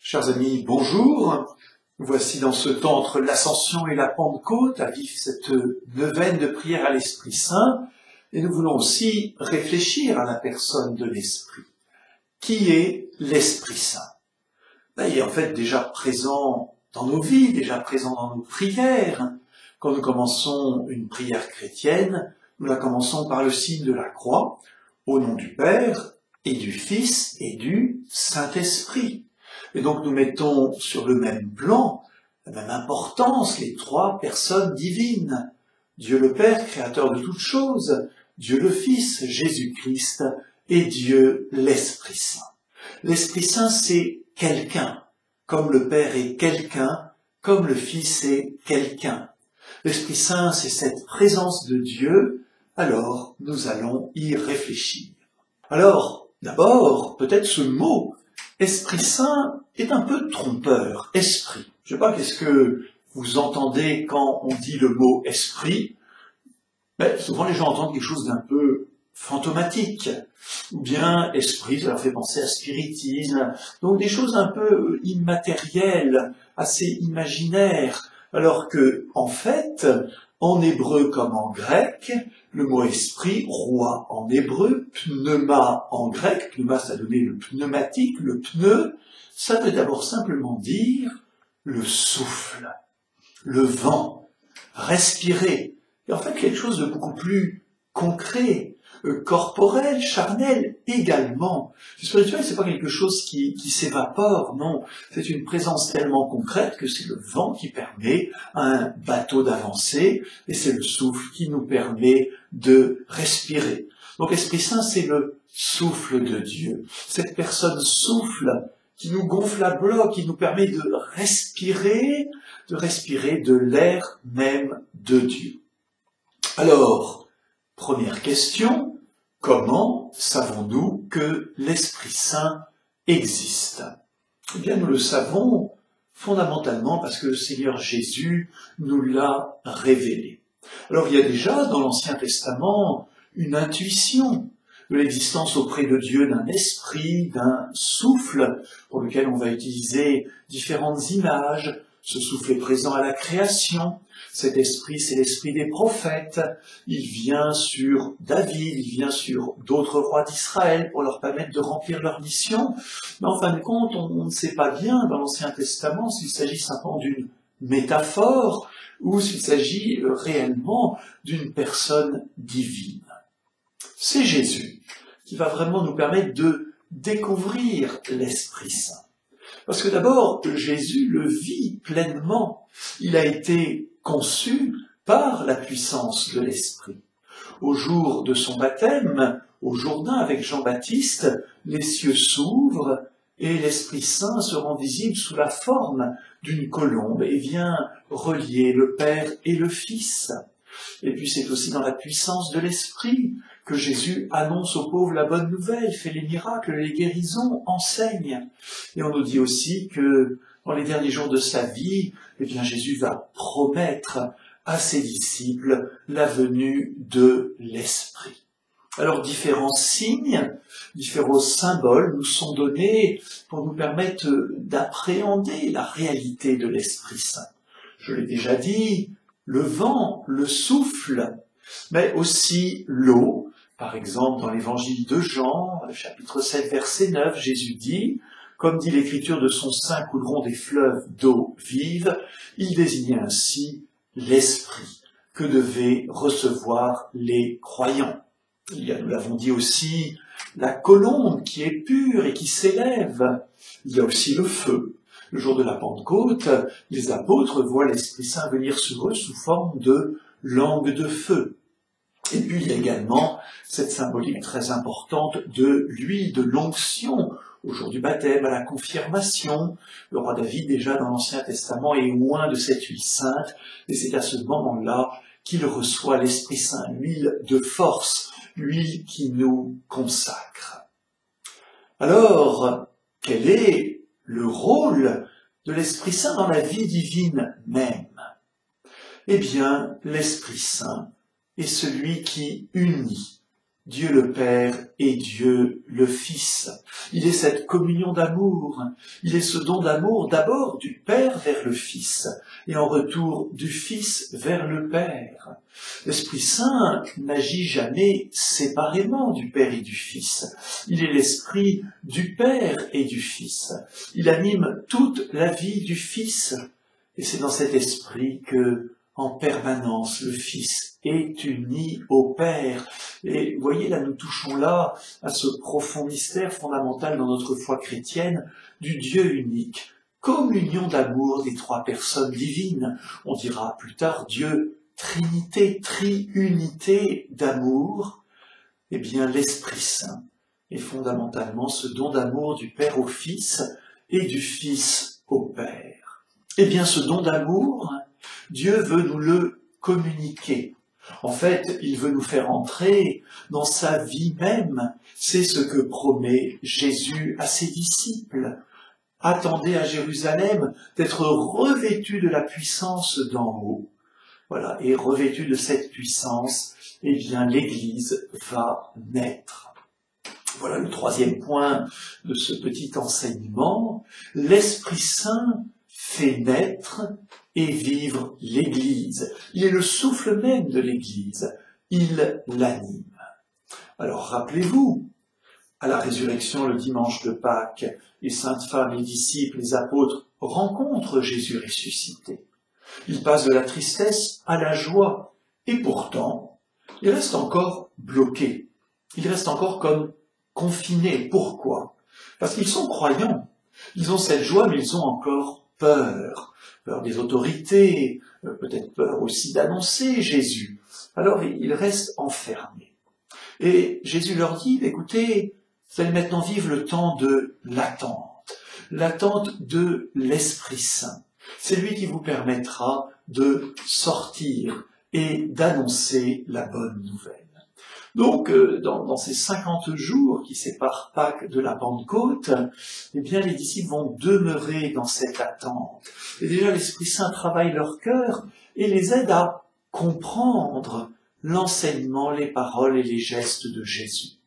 Chers amis, bonjour. Voici dans ce temps entre l'Ascension et la Pentecôte à vivre cette neuvaine de prière à l'Esprit Saint, et nous voulons aussi réfléchir à la personne de l'Esprit. Qui est l'Esprit Saint? Il est en fait déjà présent dans nos vies, déjà présent dans nos prières. Quand nous commençons une prière chrétienne, nous la commençons par le signe de la croix, au nom du Père et du Fils et du Saint-Esprit. Et donc nous mettons sur le même plan, la même importance, les trois personnes divines. Dieu le Père, créateur de toutes choses, Dieu le Fils, Jésus-Christ, et Dieu l'Esprit Saint. L'Esprit Saint, c'est quelqu'un, comme le Père est quelqu'un, comme le Fils est quelqu'un. L'Esprit Saint, c'est cette présence de Dieu, alors nous allons y réfléchir. Alors, d'abord, peut-être ce mot, Esprit Saint, est un peu trompeur, esprit. Je ne sais pas qu'est-ce que vous entendez quand on dit le mot esprit. Mais souvent les gens entendent quelque chose d'un peu fantomatique. Ou bien esprit, ça leur fait penser à spiritisme. Donc des choses un peu immatérielles, assez imaginaires. Alors que, en fait, en hébreu comme en grec, le mot esprit, roi en hébreu, pneuma en grec, pneuma ça donnait le pneumatique, le pneu, ça veut d'abord simplement dire le souffle, le vent, respirer. Et en fait quelque chose de beaucoup plus concret, corporel, charnel également. Le spirituel, c'est pas quelque chose qui s'évapore, non. C'est une présence tellement concrète que c'est le vent qui permet à un bateau d'avancer et c'est le souffle qui nous permet de respirer. Donc Esprit Saint, c'est le souffle de Dieu. Cette personne souffle qui nous gonfle à bloc, qui nous permet de respirer de l'air même de Dieu. Alors, première question, comment savons-nous que l'Esprit Saint existe? Eh bien, nous le savons fondamentalement parce que le Seigneur Jésus nous l'a révélé. Alors, il y a déjà dans l'Ancien Testament une intuition de l'existence auprès de Dieu d'un esprit, d'un souffle, pour lequel on va utiliser différentes images. Ce souffle est présent à la création. Cet esprit, c'est l'esprit des prophètes. Il vient sur David, il vient sur d'autres rois d'Israël pour leur permettre de remplir leur mission. Mais en fin de compte, on ne sait pas bien dans l'Ancien Testament s'il s'agit simplement d'une métaphore ou s'il s'agit réellement d'une personne divine. C'est Jésus qui va vraiment nous permettre de découvrir l'Esprit Saint. Parce que d'abord, Jésus le vit pleinement. Il a été conçu par la puissance de l'Esprit. Au jour de son baptême, au Jourdain avec Jean-Baptiste, les cieux s'ouvrent et l'Esprit Saint se rend visible sous la forme d'une colombe et vient relier le Père et le Fils. Et puis c'est aussi dans la puissance de l'Esprit que Jésus annonce aux pauvres la bonne nouvelle, fait les miracles, les guérisons, enseigne. Et on nous dit aussi que dans les derniers jours de sa vie, eh bien Jésus va promettre à ses disciples la venue de l'Esprit. Alors différents signes, différents symboles nous sont donnés pour nous permettre d'appréhender la réalité de l'Esprit Saint. Je l'ai déjà dit, le vent, le souffle, mais aussi l'eau. Par exemple, dans l'évangile de Jean, chapitre 7, verset 9, Jésus dit, comme dit l'Écriture, de son sein couleront des fleuves d'eau vive, il désignait ainsi l'Esprit que devaient recevoir les croyants. Il y a, nous l'avons dit aussi, la colombe qui est pure et qui s'élève. Il y a aussi le feu. Le jour de la Pentecôte, les apôtres voient l'Esprit Saint venir sur eux sous forme de langue de feu. Et puis il y a également cette symbolique très importante de l'huile de l'onction, au jour du baptême, à la confirmation. Le roi David, déjà dans l'Ancien Testament, est loin de cette huile sainte, et c'est à ce moment-là qu'il reçoit l'Esprit Saint, l'huile de force, l'huile qui nous consacre. Alors, quel est le rôle de l'Esprit Saint dans la vie divine même? Eh bien, l'Esprit Saint est celui qui unit Dieu le Père et Dieu le Fils. Il est cette communion d'amour, il est ce don d'amour d'abord du Père vers le Fils, et en retour du Fils vers le Père. L'Esprit Saint n'agit jamais séparément du Père et du Fils. Il est l'Esprit du Père et du Fils. Il anime toute la vie du Fils, et c'est dans cet esprit que, en permanence, le Fils est uni au Père. Et vous voyez, là, nous touchons là à ce profond mystère fondamental dans notre foi chrétienne du Dieu unique, communion d'amour des trois personnes divines. On dira plus tard Dieu Trinité, triunité d'amour. Eh bien, l'Esprit Saint est fondamentalement ce don d'amour du Père au Fils et du Fils au Père. Eh bien, ce don d'amour, Dieu veut nous le communiquer. En fait, il veut nous faire entrer dans sa vie même. C'est ce que promet Jésus à ses disciples. Attendez à Jérusalem d'être revêtus de la puissance d'en haut. Voilà, et revêtus de cette puissance, eh bien, l'Église va naître. Voilà le troisième point de ce petit enseignement. L'Esprit Saint fait naître et vivre l'Église. Il est le souffle même de l'Église. Il l'anime. Alors rappelez-vous, à la résurrection le dimanche de Pâques, les saintes femmes, les disciples, les apôtres rencontrent Jésus ressuscité. Ils passent de la tristesse à la joie. Et pourtant, ils restent encore bloqués. Ils restent encore comme confinés. Pourquoi? Parce qu'ils sont croyants. Ils ont cette joie, mais ils ont encore peur. Peur des autorités, peut-être peur aussi d'annoncer Jésus. Alors ils restent enfermés. Et Jésus leur dit, écoutez, vous allez maintenant vivre le temps de l'attente de l'Esprit Saint. C'est lui qui vous permettra de sortir et d'annoncer la bonne nouvelle. Donc, dans ces 50 jours qui séparent Pâques de la Pentecôte, eh bien, les disciples vont demeurer dans cette attente. Et déjà, l'Esprit Saint travaille leur cœur et les aide à comprendre l'enseignement, les paroles et les gestes de Jésus.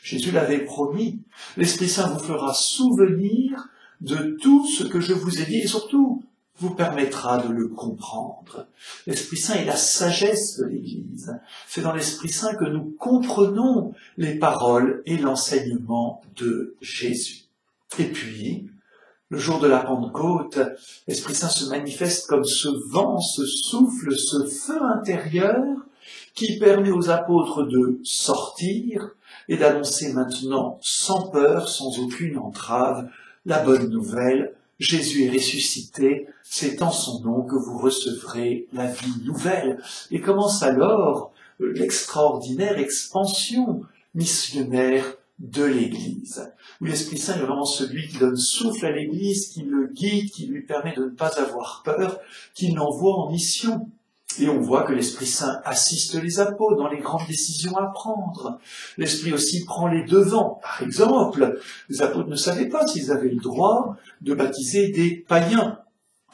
Jésus l'avait promis. L'Esprit Saint vous fera souvenir de tout ce que je vous ai dit et surtout vous permettra de le comprendre. L'Esprit Saint est la sagesse de l'Église. C'est dans l'Esprit Saint que nous comprenons les paroles et l'enseignement de Jésus. Et puis, le jour de la Pentecôte, l'Esprit Saint se manifeste comme ce vent, ce souffle, ce feu intérieur qui permet aux apôtres de sortir et d'annoncer maintenant sans peur, sans aucune entrave, la bonne nouvelle. Jésus est ressuscité, c'est en son nom que vous recevrez la vie nouvelle. Et commence alors l'extraordinaire expansion missionnaire de l'Église, où l'Esprit Saint est vraiment celui qui donne souffle à l'Église, qui le guide, qui lui permet de ne pas avoir peur, qui l'envoie en mission. Et on voit que l'Esprit Saint assiste les apôtres dans les grandes décisions à prendre. L'Esprit aussi prend les devants. Par exemple, les apôtres ne savaient pas s'ils avaient le droit de baptiser des païens.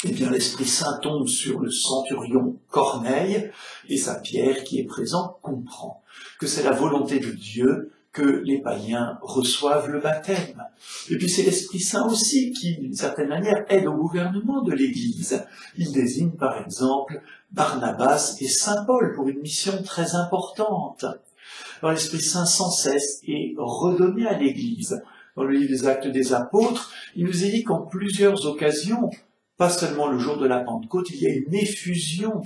Eh bien, l'Esprit Saint tombe sur le centurion Corneille, et sa Pierre, qui est présent, comprend que c'est la volonté de Dieu que les païens reçoivent le baptême. Et puis c'est l'Esprit Saint aussi qui, d'une certaine manière, aide au gouvernement de l'Église. Il désigne par exemple Barnabas et Saint Paul pour une mission très importante. Alors l'Esprit Saint sans cesse est redonné à l'Église. Dans le livre des Actes des Apôtres, il nous est dit qu'en plusieurs occasions, pas seulement le jour de la Pentecôte, il y a une effusion,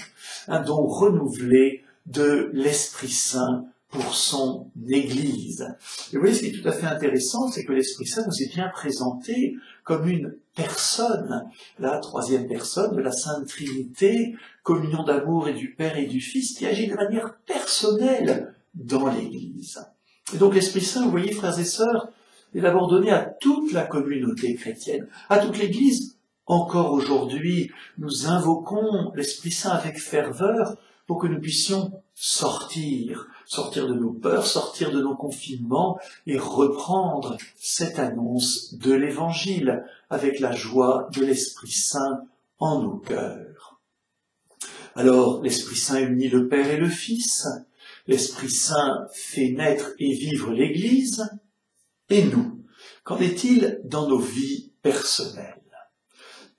un don renouvelé de l'Esprit Saint pour son Église. Et vous voyez, ce qui est tout à fait intéressant, c'est que l'Esprit Saint nous est bien présenté comme une personne, la troisième personne de la Sainte Trinité, communion d'amour et du Père et du Fils, qui agit de manière personnelle dans l'Église. Et donc l'Esprit Saint, vous voyez, frères et sœurs, est d'abord donné à toute la communauté chrétienne, à toute l'Église. Encore aujourd'hui, nous invoquons l'Esprit Saint avec ferveur pour que nous puissions sortir de nos peurs, sortir de nos confinements et reprendre cette annonce de l'Évangile avec la joie de l'Esprit Saint en nos cœurs. Alors, l'Esprit Saint unit le Père et le Fils, L'Esprit Saint fait naître et vivre l'Église, et nous, qu'en est-il dans nos vies personnelles?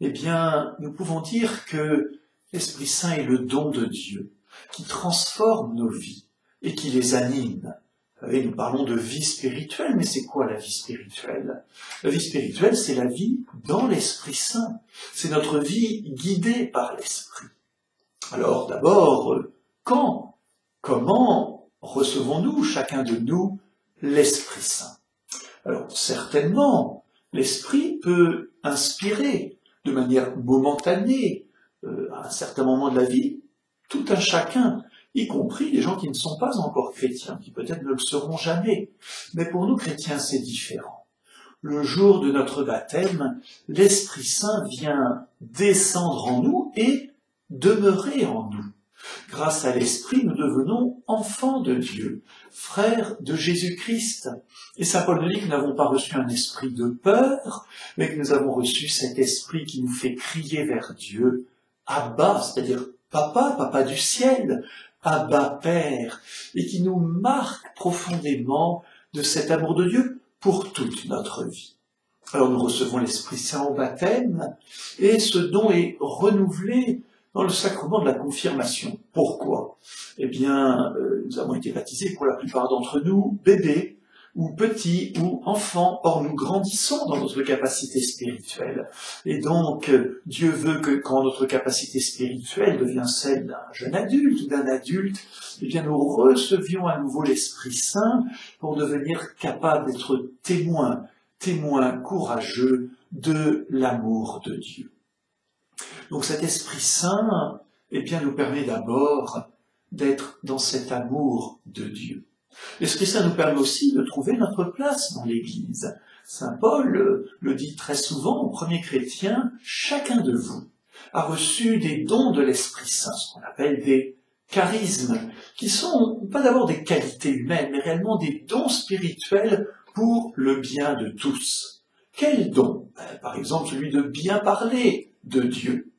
Eh bien, nous pouvons dire que l'Esprit Saint est le don de Dieu, qui transforme nos vies et qui les anime. Vous savez, nous parlons de vie spirituelle, mais c'est quoi la vie spirituelle? La vie spirituelle, c'est la vie dans l'Esprit Saint. C'est notre vie guidée par l'Esprit. Alors d'abord, quand, comment recevons-nous, chacun de nous, l'Esprit Saint? Alors certainement, l'Esprit peut inspirer de manière momentanée, à un certain moment de la vie, tout un chacun, y compris les gens qui ne sont pas encore chrétiens, qui peut-être ne le seront jamais. Mais pour nous chrétiens, c'est différent. Le jour de notre baptême, l'Esprit Saint vient descendre en nous et demeurer en nous. Grâce à l'Esprit, nous devenons enfants de Dieu, frères de Jésus-Christ. Et saint Paul nous dit que nous n'avons pas reçu un esprit de peur, mais que nous avons reçu cet esprit qui nous fait crier vers Dieu, Abba, c'est-à-dire Papa, Papa du ciel, Abba Père, et qui nous marque profondément de cet amour de Dieu pour toute notre vie. Alors nous recevons l'Esprit Saint au baptême, et ce don est renouvelé dans le sacrement de la confirmation. Pourquoi? Eh bien, nous avons été baptisés pour la plupart d'entre nous, bébés, ou petits, ou enfants. Or, nous grandissons dans notre capacité spirituelle. Et donc, Dieu veut que quand notre capacité spirituelle devient celle d'un jeune adulte ou d'un adulte, eh bien, nous recevions à nouveau l'Esprit Saint pour devenir capables d'être témoins courageux de l'amour de Dieu. Donc cet Esprit Saint, eh bien, nous permet d'abord d'être dans cet amour de Dieu. L'Esprit Saint nous permet aussi de trouver notre place dans l'Église. Saint Paul le dit très souvent aux premiers chrétiens, chacun de vous a reçu des dons de l'Esprit Saint, ce qu'on appelle des charismes, qui sont pas d'abord des qualités humaines, mais réellement des dons spirituels pour le bien de tous. Quel don? Par exemple, celui de bien parler de Dieu,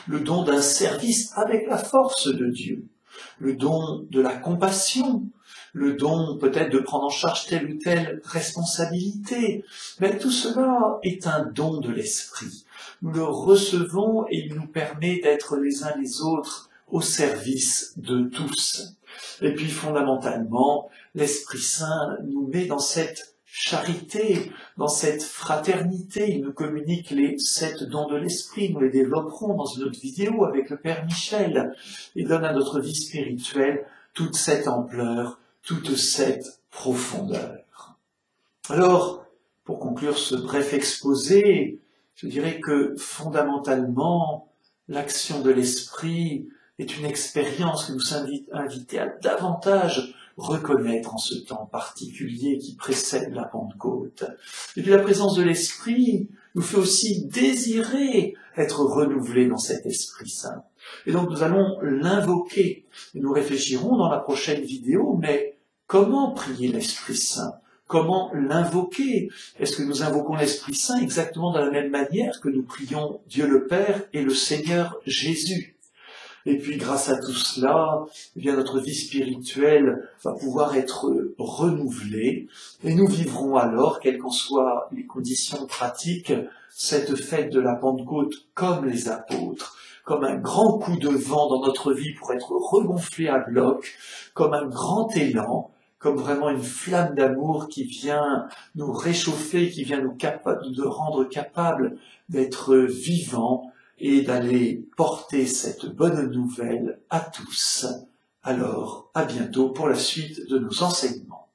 le don d'un service avec la force de Dieu, le don de la compassion, le don peut-être de prendre en charge telle ou telle responsabilité. Mais tout cela est un don de l'Esprit. Nous le recevons et il nous permet d'être les uns les autres au service de tous. Et puis fondamentalement, l'Esprit Saint nous met dans cette charité, dans cette fraternité. Il nous communique les 7 dons de l'Esprit. Nous les développerons dans une autre vidéo avec le Père Michel. Il donne à notre vie spirituelle toute cette ampleur, toute cette profondeur. Alors, pour conclure ce bref exposé, je dirais que fondamentalement, l'action de l'Esprit est une expérience qui nous invite à davantage reconnaître en ce temps particulier qui précède la Pentecôte. Et puis la présence de l'Esprit nous fait aussi désirer être renouvelés dans cet Esprit Saint. Et donc nous allons l'invoquer. Et nous réfléchirons dans la prochaine vidéo, mais comment prier l'Esprit Saint? Comment l'invoquer? Est-ce que nous invoquons l'Esprit Saint exactement de la même manière que nous prions Dieu le Père et le Seigneur Jésus? Et puis, grâce à tout cela, eh bien, notre vie spirituelle va pouvoir être renouvelée. Et nous vivrons alors, quelles qu'en soient les conditions pratiques, cette fête de la Pentecôte comme les apôtres, comme un grand coup de vent dans notre vie pour être regonflé à bloc, comme un grand élan, comme vraiment une flamme d'amour qui vient nous réchauffer, qui vient nous rendre capables d'être vivants, et d'aller porter cette bonne nouvelle à tous. Alors, à bientôt pour la suite de nos enseignements.